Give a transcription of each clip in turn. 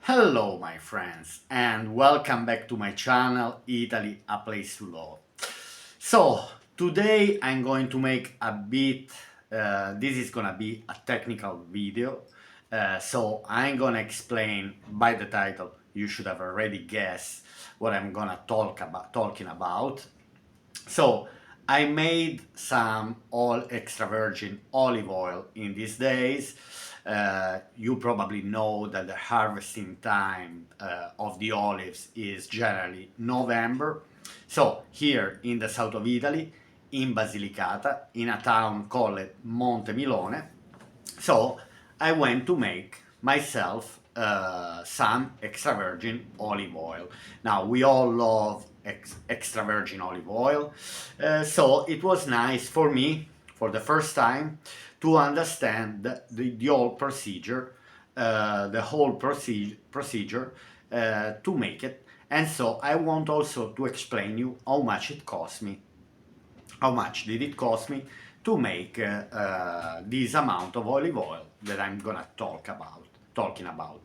Hello my friends and welcome back to my channel Italy a place to love. So today I'm going to make a bit, this is gonna be a technical video, so I'm gonna explain by the title, you should have already guessed what I'm gonna talking about. So I made some all extra virgin olive oil in these days. You probably know that the harvesting time of the olives is generally November. So here in the south of Italy, in Basilicata, in a town called Monte Milone, so I went to make myself some extra virgin olive oil. Now we all love extra virgin olive oil, so it was nice for me for the first time to understand the whole procedure, procedure to make it. And so I want also to explain you how much it cost me, how much did it cost me to make this amount of olive oil that I'm gonna talking about.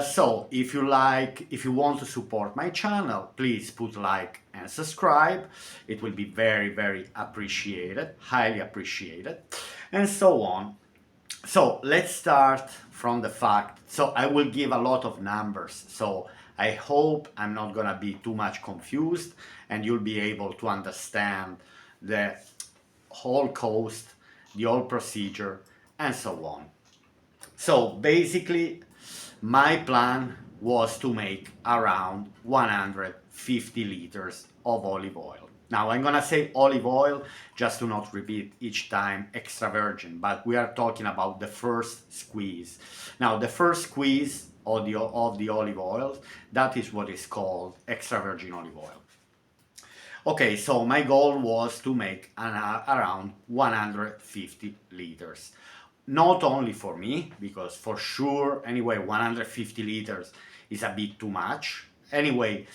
So if you want to support my channel, please put like and subscribe. It will be very appreciated, highly appreciated, and so on. So let's start from the fact. So I will give a lot of numbers. So I hope I'm not gonna be too much confused and you'll be able to understand the whole cost, the whole procedure, and so on. So basically, my plan was to make around 150 liters of olive oil. Now I'm gonna say olive oil just to not repeat each time extra virgin, but we are talking about the first squeeze. Now the first squeeze of the olive oil, that is what is called extra virgin olive oil. Okay, so my goal was to make around 150 liters. Not only for me, because for sure, anyway, 150 liters is a bit too much. Anyway,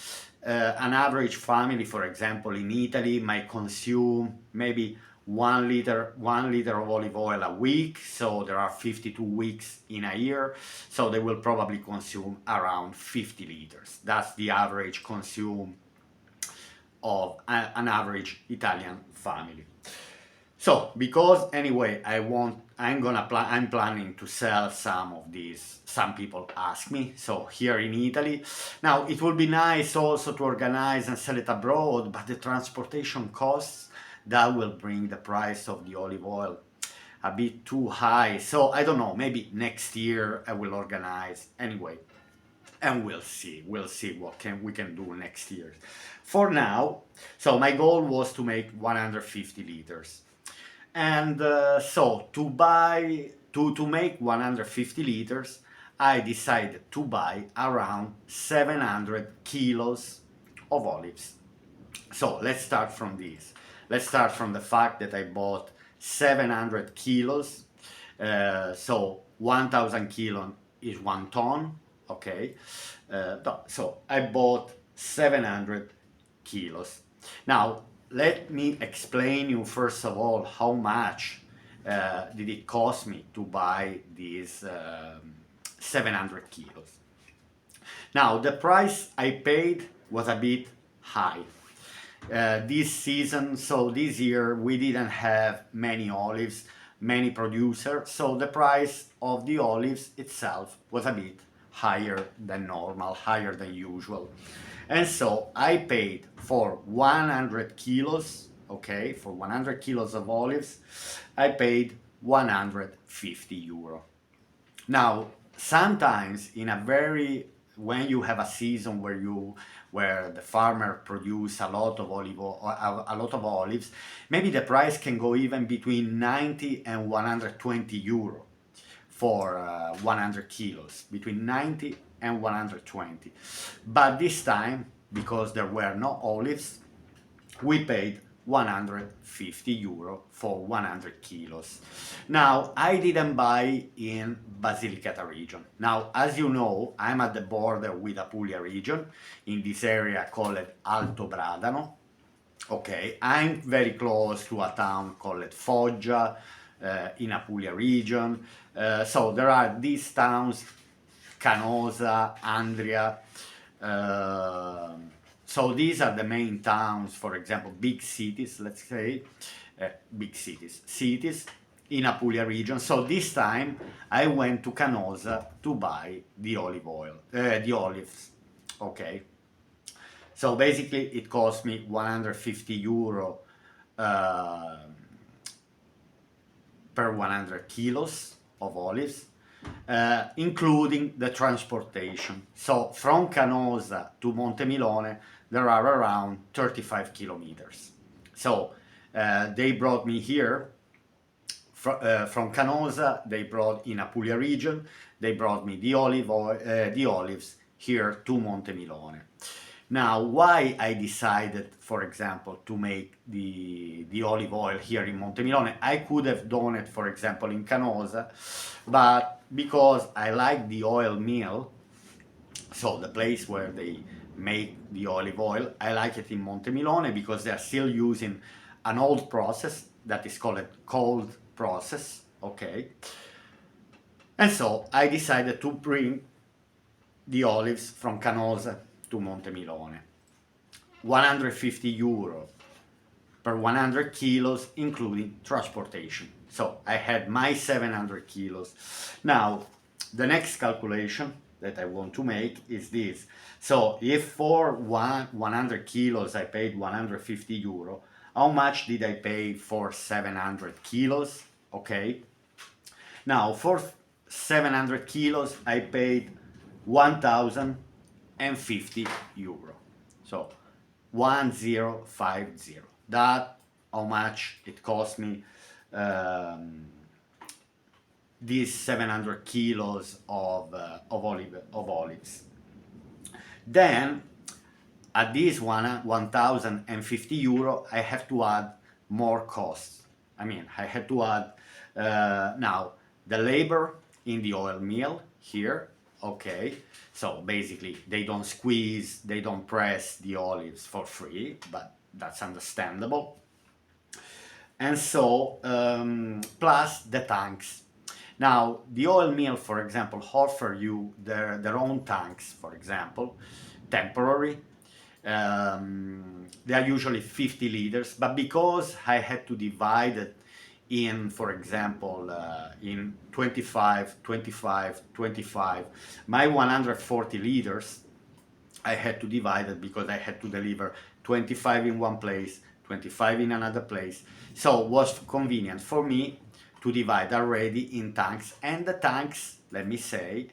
an average family, for example, in Italy might consume maybe 1 liter of olive oil a week, so there are 52 weeks in a year, so they will probably consume around 50 liters. That's the average consume of an average Italian family. So because anyway I'm planning to sell some of these. Some people ask me, so here in Italy. Now it would be nice also to organize and sell it abroad, but the transportation costs, that will bring the price of the olive oil a bit too high. So I don't know, maybe next year I will organize anyway, and we'll see what we can do next year. For now, so my goal was to make 150 liters, and so to make 150 liters, I decided to buy around 700 kilos of olives. So let's start from this. Let's start from the fact that I bought 700 kilos. So 1000 kilo is 1 ton, okay? So I bought 700 kilos. Now, let me explain you first of all how much did it cost me to buy these 700 kilos. Now, the price I paid was a bit high. This season, so this year, we didn't have many olives, many producers, so the price of the olives itself was a bit higher than normal, higher than usual. And so I paid for 100 kilos, okay, for 100 kilos of olives, I paid 150 euro. Now, sometimes when you have a season where the farmer produce a lot of olives, maybe the price can go even between 90 and 120 euro for 100 kilos, between 90 and 120. But this time, because there were no olives, we paid 150 euro for 100 kilos. Now, I didn't buy in Basilicata region. Now, as you know, I'm at the border with Apulia region, in this area called Alto Bradano. Okay, I'm very close to a town called Foggia, in Apulia region. So there are these towns Canosa, Andria. So these are the main towns, for example, big cities, let's say, big cities in Apulia region. So this time I went to Canosa to buy the olive oil, the olives, okay? So basically it cost me 150 euro per 100 kilos of olives, including the transportation. So from Canosa to Montemilone, there are around 35 kilometers. So they brought me here from Canosa, they brought in Apulia region, they brought me the olives here to Montemilone. Now, why I decided, for example, to make the olive oil here in Montemilone? I could have done it, for example, in Canosa, but because I like the oil mill, so the place where they make the olive oil, I like it in Montemilone because they are still using an old process that is called cold process, okay? And so I decided to bring the olives from Canosa to Montemilone. 150 euro per 100 kilos, including transportation. So I had my 700 kilos. Now, the next calculation that I want to make is this. So if for 100 kilos I paid 150 euro, how much did I pay for 700 kilos? Okay. Now, for 700 kilos, I paid 1,050 euro. So 1050. That how much it cost me these 700 kilos of olives. Then at this 1,050 euro, I have to add more costs. I mean, I had to add now the labor in the oil mill here, okay? So basically, they don't squeeze, they don't press the olives for free, but that's understandable. And so, plus the tanks. Now, the oil mill, for example, offer you their own tanks, for example, temporary. They are usually 50 liters, but because I had to divide it in, for example, in 25, 25, 25, my 140 liters, I had to divide it because I had to deliver 25 in one place, 25 in another place. So it was convenient for me to divide already in tanks. And the tanks, let me say,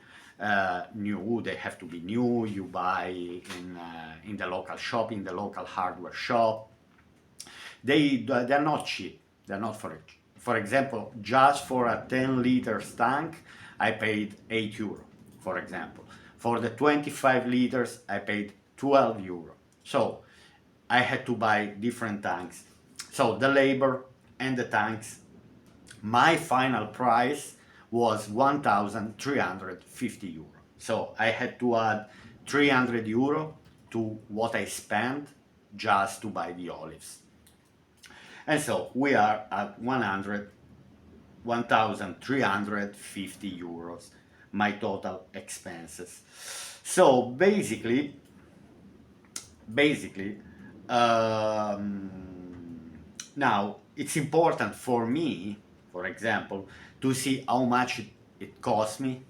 new, they have to be new, you buy in the local shop, in the local hardware shop. They're not cheap, they're not for example, just for a 10 liters tank, I paid 8 euro, for example. For the 25 liters, I paid 12 euro. So I had to buy different tanks. So the labor and the tanks, my final price was 1,350 euro. So I had to add 300 euro to what I spent just to buy the olives. And so we are at 1,350 euros, my total expenses. So basically, now it's important for me, for example, to see how much it cost me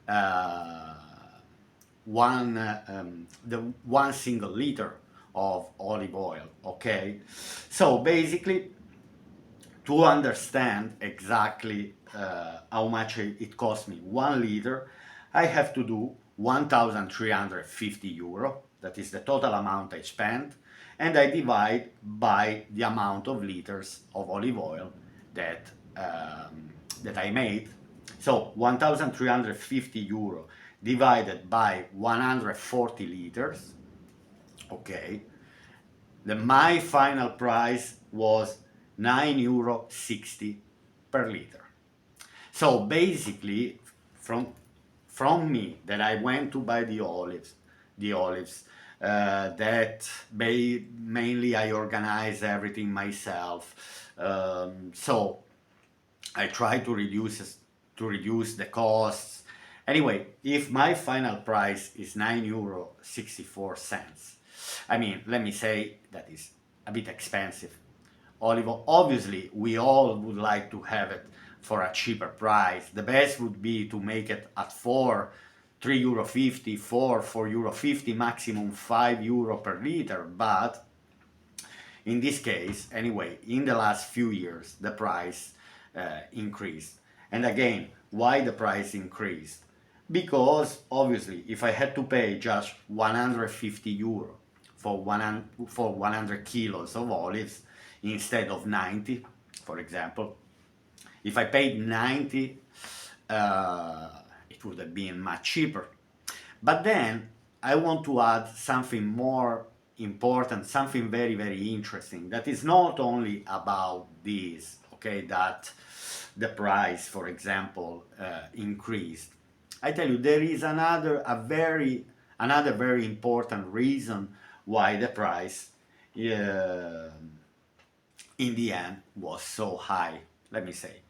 the one single liter of olive oil, okay? So basically, to understand exactly how much it cost me 1 liter, I have to do 1,350 euro, that is the total amount I spent, and I divide by the amount of liters of olive oil that I made. So 1,350 euro divided by 140 liters, okay, my final price was 9,60 euro per liter. So basically, from me, that I went to buy the olives, that mainly I organize everything myself. So I try to reduce the costs, Anyway, if my final price is €9.64, I mean, let me say that is a bit expensive. Olive oil, obviously, we all would like to have it for a cheaper price. The best would be to make it at 4, €3.50, 4, €4.50, maximum €5 per liter. But in this case, anyway, in the last few years, the price increased. And again, why the price increased? Because obviously, if I had to pay just €150 for 100 kilos of olives instead of 90, for example, if I paid 90, it would have been much cheaper. But then I want to add something more important, something very, very interesting, that is not only about this, okay, that the price, for example, increased. I tell you, there is another very important reason why the price in the end was so high. Let me say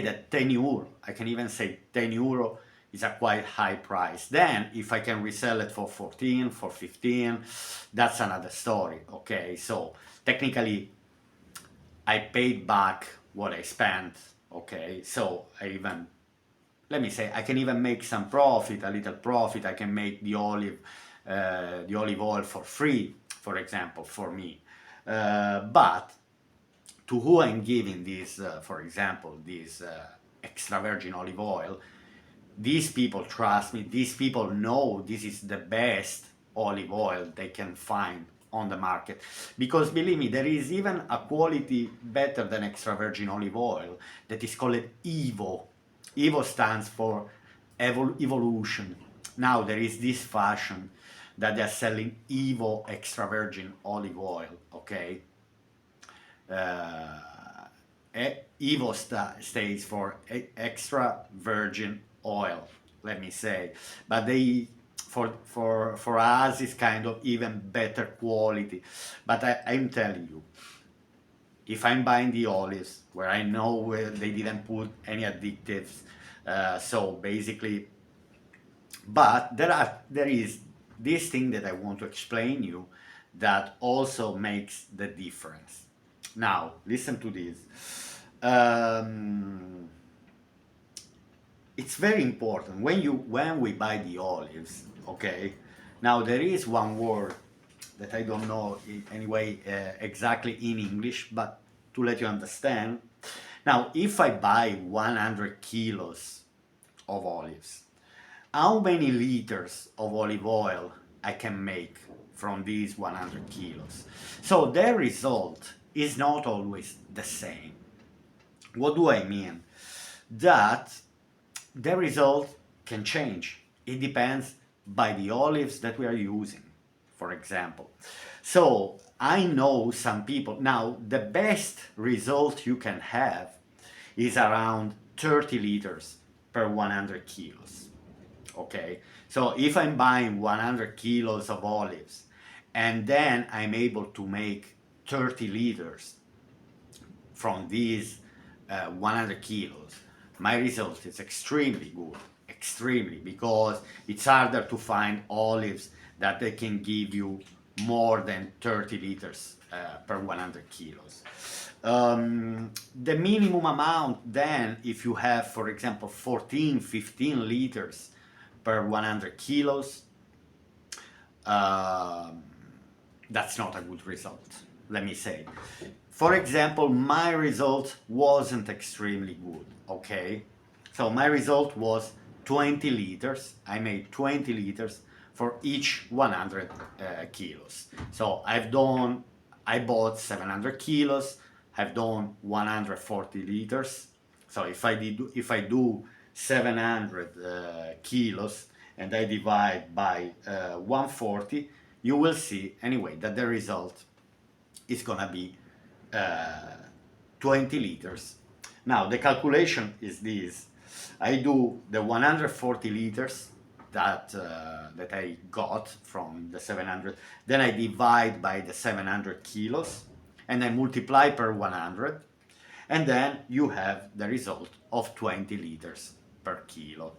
that €10, I can even say €10 is a quite high price. Then if I can resell it for 14, for 15, that's another story, okay? So technically I paid back what I spent, okay? So let me say, I can even make some profit, a little profit. I can make the olive oil for free, for example, for me. But to who I'm giving this, for example, this extra virgin olive oil, these people trust me, these people know this is the best olive oil they can find on the market. Because believe me, there is even a quality better than extra virgin olive oil that is called Evo. Evo stands for evolution. Now there is this fashion that they're selling Evo extra virgin olive oil, okay? Evo stays for extra virgin oil, let me say, but they for us it's kind of even better quality. But I'm telling you, if I'm buying the olives where I know they didn't put any additives, so basically, but there is this thing that I want to explain you that also makes the difference. Now listen to this. It's very important when we buy the olives, okay? Now there is one word that I don't know anyway exactly in English, but to let you understand. Now if I buy 100 kilos of olives, how many liters of olive oil I can make from these 100 kilos? So the result is not always the same. What do I mean? That the result can change. It depends by the olives that we are using, for example. So I know some people, now the best result you can have is around 30 liters per 100 kilos. Okay, so if I'm buying 100 kilos of olives and then I'm able to make 30 liters from these 100 kilos, my result is extremely good, extremely, because it's harder to find olives that they can give you more than 30 liters per 100 kilos. The minimum amount then, if you have, for example, 14, 15 liters per 100 kilos, that's not a good result, let me say. For example, my result wasn't extremely good, okay? So my result was 20 liters. I made 20 liters for each 100 kilos. So I bought 700 kilos, I've done 140 liters. So if I do 700 kilos and I divide by 140, you will see anyway that the result is gonna be 20 liters. Now the calculation is this. I do the 140 liters that I got from the 700, then I divide by the 700 kilos and I multiply per 100, and then you have the result of 20 liters per kilo.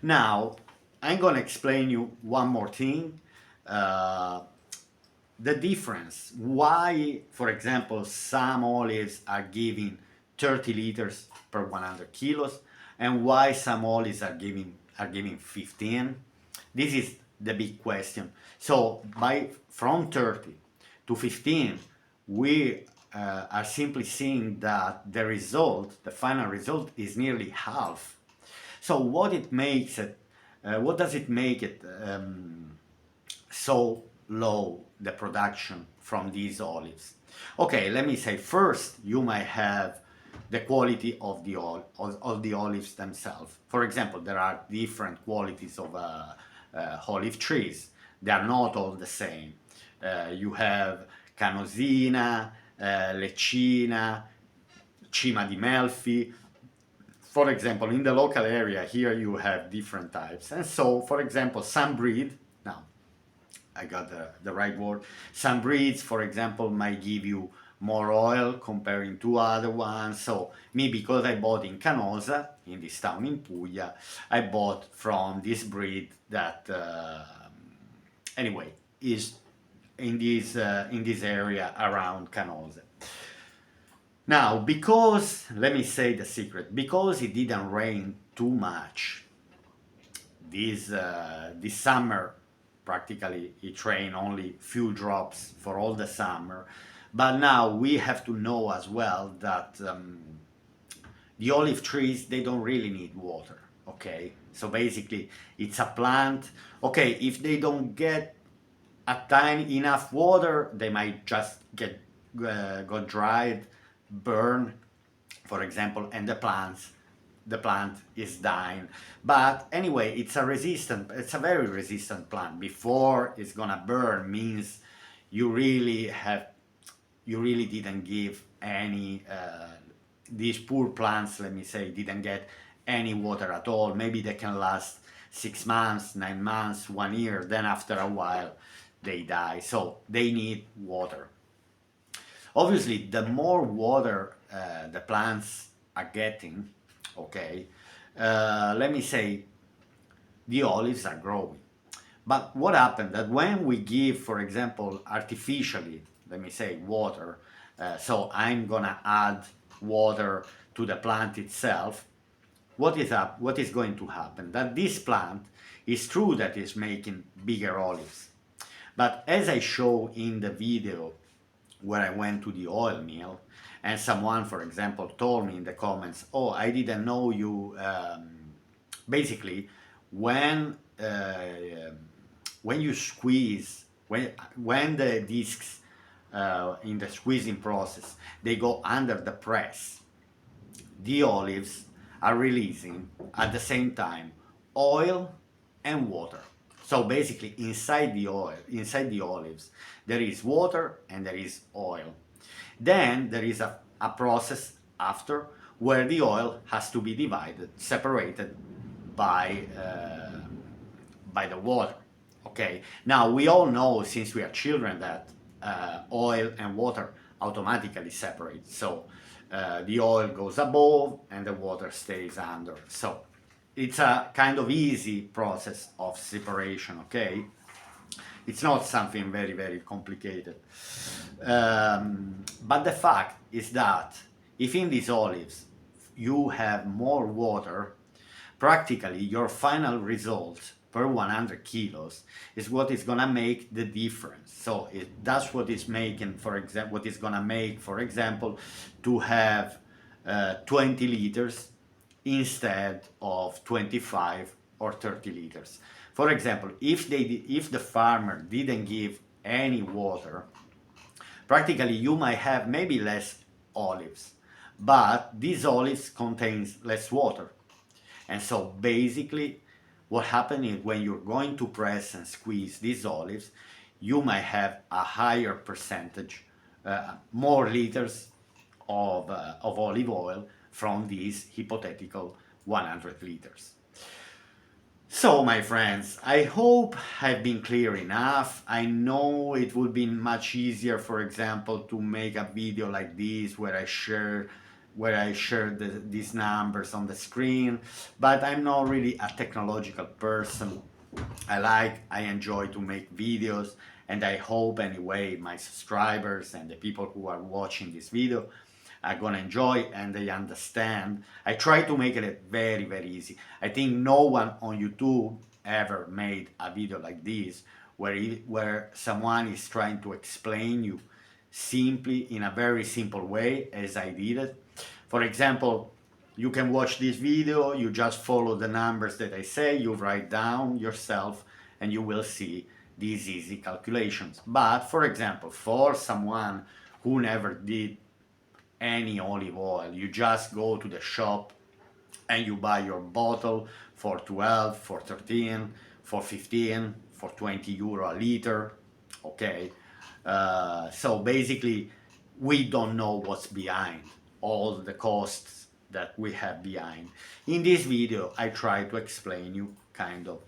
Now, I'm gonna explain you one more thing. Uh, the difference, why, for example, some olives are giving 30 liters per 100 kilos and why some olives are giving 15. This is the big question. So from 30 to 15, we are simply seeing that the final result is nearly half. So what does it make it so low, the production from these olives? Okay, let me say first, you might have the quality of the olives themselves. For example, there are different qualities of olive trees. They are not all the same. You have Canosina, Leccina, Cima di Melfi. For example, in the local area here you have different types. And so, for example, some breed, now I got the right word, some breeds, for example, might give you more oil comparing to other ones. So me, because I bought in Canosa, in this town in Puglia, I bought from this breed that, anyway, is in this area around Canosa. Now, because, let me say the secret, because it didn't rain too much this summer, practically it rained only few drops for all the summer, but now we have to know as well that the olive trees, they don't really need water, okay? So basically, it's a plant, okay, if they don't get enough water, they might just got dried, burn, for example, and the plant is dying. But anyway, it's a very resistant plant. Before it's gonna burn means you really didn't give any, these poor plants, let me say, didn't get any water at all. Maybe they can last 6 months, 9 months, 1 year, then after a while they die. So they need water. Obviously, the more water the plants are getting, okay, let me say, the olives are growing. But what happened that when we give, for example, artificially, let me say, water, so I'm gonna add water to the plant itself, what is going to happen? That this plant is true that is making bigger olives. But as I show in the video where I went to the oil mill, and someone, for example, told me in the comments, "Oh, I didn't know you." Basically, when you squeeze, when the discs in the squeezing process they go under the press, the olives are releasing at the same time oil and water. So basically, inside the olives, there is water and there is oil. Then there is a process after where the oil has to be separated by the water. Okay. Now we all know since we are children that oil and water automatically separate. So the oil goes above and the water stays under. So it's a kind of easy process of separation, okay? It's not something very, very complicated. But the fact is that if in these olives you have more water, practically your final result per 100 kilos is what is gonna make the difference. So that's what is making, for example, what is gonna make, for example, to have 20 liters instead of 25 or 30 liters. For example, if the farmer didn't give any water, practically you might have maybe less olives, but these olives contains less water. And so basically what happens is when you're going to press and squeeze these olives, you might have a higher percentage, more liters of olive oil from these hypothetical 100 liters. So, my friends, I hope I've been clear enough. I know it would be much easier, for example, to make a video like this where I share where I share these numbers on the screen, but I'm not really a technological person. I enjoy to make videos, and I hope anyway my subscribers and the people who are watching this video are gonna enjoy and they understand. I try to make it very, very easy. I think no one on YouTube ever made a video like this where someone is trying to explain you simply in a very simple way as I did it. For example, you can watch this video, you just follow the numbers that I say, you write down yourself, and you will see these easy calculations. But for example, for someone who never did any olive oil, you just go to the shop and you buy your bottle for 12, for 13, for 15, for 20 euro a liter, okay? So basically, we don't know what's behind all the costs that we have behind. In this video, I try to explain you kind of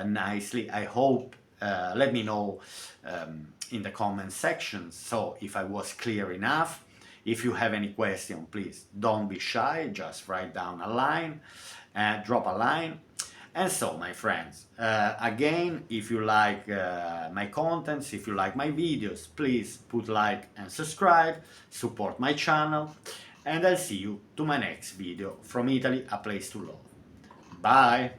nicely. I hope, let me know in the comment section, so if I was clear enough. If you have any question, please don't be shy, just write down a line, drop a line. And so, my friends, again, if you like my contents, if you like my videos, please put like and subscribe, support my channel, and I'll see you to my next video from Italy, a place to love. Bye!